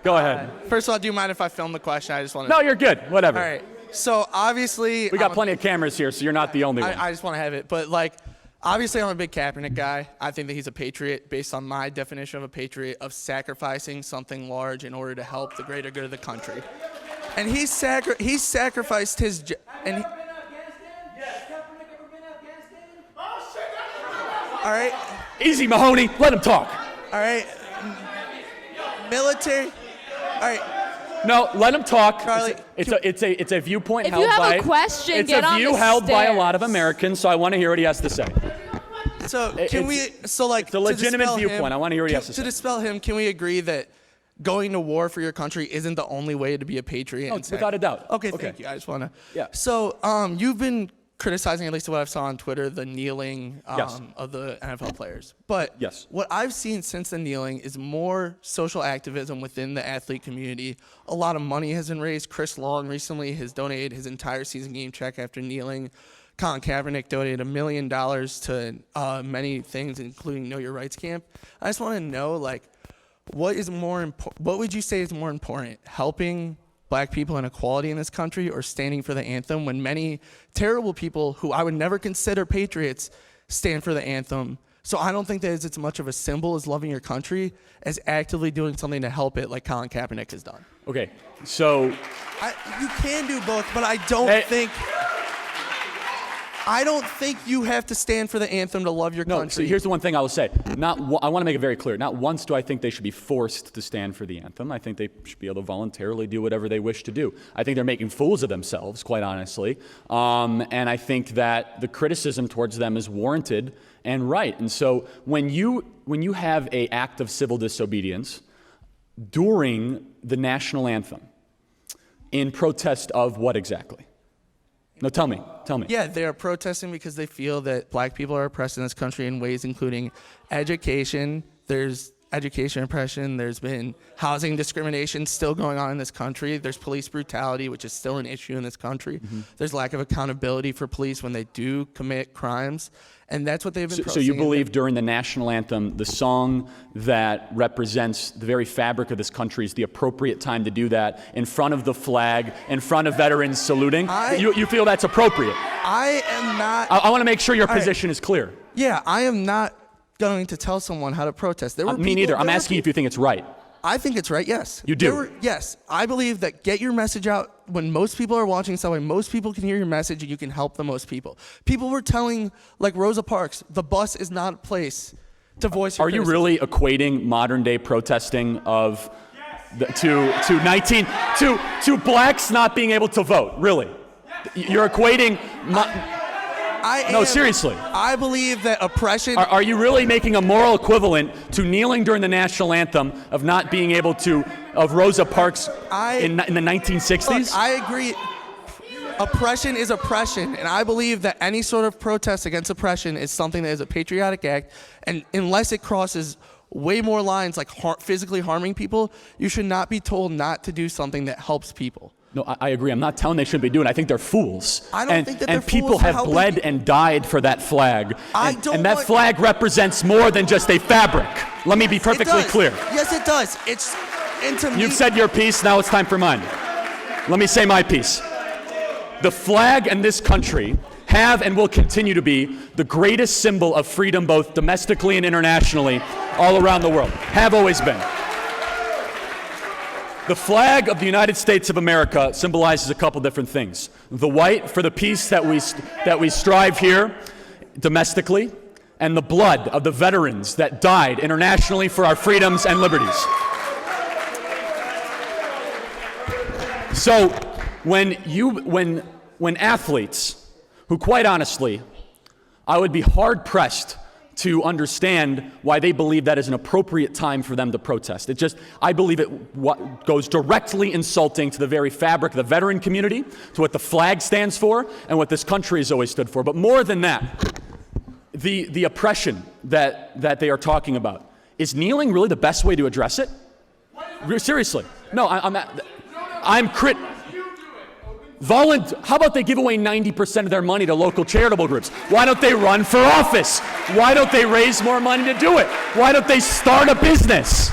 Go ahead. First of all, do you mind if I film the question? I just want to... No, you're good. Whatever. All right. So obviously... We got plenty of cameras here, so you're not the only one. I just want to have it. But, like, obviously I'm a big Kaepernick guy. I think that he's a patriot based on my definition of a patriot, of sacrificing something large in order to help the greater good of the country. And he's sacrificed his... All right. Easy, Mahoney. Let him talk. All right. Military. All right. No, let him talk. Charlie, it's a viewpoint If held you have by... a question, it's get a on view the held by a stairs. lot of Americans, so I want to hear what he has to say. So can we... So, like, It's a legitimate viewpoint. I want to hear what he has to say. To dispel him, can we agree that going to war for your country isn't the only way to be a patriot? Oh, without a doubt. Okay, thank you. I just want to... Yeah. So you've been criticizing, at least what I've saw on Twitter, the kneeling Yes. of the NFL players. But Yes. what I've seen since the kneeling is more social activism within the athlete community. A lot of money has been raised. Chris Long recently has donated his entire season game check after kneeling. Colin Kaepernick donated $1 million to many things, including Know Your Rights Camp. I just want to know, like, what would you say is more important, helping Black people and equality in this country, or standing for the anthem when many terrible people who I would never consider patriots stand for the anthem? So I don't think that it's as much of a symbol as loving your country as actively doing something to help it, like Colin Kaepernick has done. Okay, so... You can do both, but I don't think you have to stand for the anthem to love your country. No, so here's the one thing I will say. I want to make it very clear. Not once do I think they should be forced to stand for the anthem. I think they should be able to voluntarily do whatever they wish to do. I think they're making fools of themselves, quite honestly. And I think that the criticism towards them is warranted and right. And so when you have an act of civil disobedience during the national anthem, in protest of what exactly? No, tell me. Yeah, they are protesting because they feel that Black people are oppressed in this country in ways including education. There's education oppression. There's been housing discrimination still going on in this country. There's police brutality, which is still an issue in this country. Mm-hmm. There's lack of accountability for police when they do commit crimes. And that's what they've been So you believe during the national anthem, the song that represents the very fabric of this country is the appropriate time to do that in front of the flag, in front of veterans saluting? You feel that's appropriate? I am not... I want to make sure your position is clear. Yeah, I am not going to tell someone how to protest. Me neither. I'm asking you if you think it's right. I think it's right, yes. You do? Yes. I believe that get your message out when most people are watching something, most people can hear your message and you can help the most people. People were telling, like Rosa Parks, the bus is not a place to voice your criticism. Are you really equating modern day protesting of to blacks not being able to vote? Really? You're equating... No, seriously. I believe that oppression... Are you really making a moral equivalent to kneeling during the national anthem of not being able to, of Rosa Parks in the 1960s? Look, I agree. Oppression is oppression, and I believe that any sort of protest against oppression is something that is a patriotic act, and unless it crosses way more lines like physically harming people, you should not be told not to do something that helps people. No, I agree. I'm not telling they shouldn't be doing it. I think they're fools. I don't think that they're fools. And people have bled and died for that flag. And that flag represents more than just a fabric. Let me be perfectly clear. Yes, it does. You've said your piece. Now it's time for mine. Let me say my piece. The flag and this country have and will continue to be the greatest symbol of freedom, both domestically and internationally, all around the world. Have always been. The flag of the United States of America symbolizes a couple different things. The white for the peace that we strive here domestically, and the blood of the veterans that died internationally for our freedoms and liberties. So when athletes, who quite honestly, I would be hard pressed to understand why they believe that is an appropriate time for them to protest. I believe it goes directly insulting to the very fabric of the veteran community, to what the flag stands for, and what this country has always stood for. But more than that, the oppression that they are talking about, is kneeling really the best way to address it? Seriously. No, how about they give away 90% of their money to local charitable groups? Why don't they run for office? Why don't they raise more money to do it? Why don't they start a business?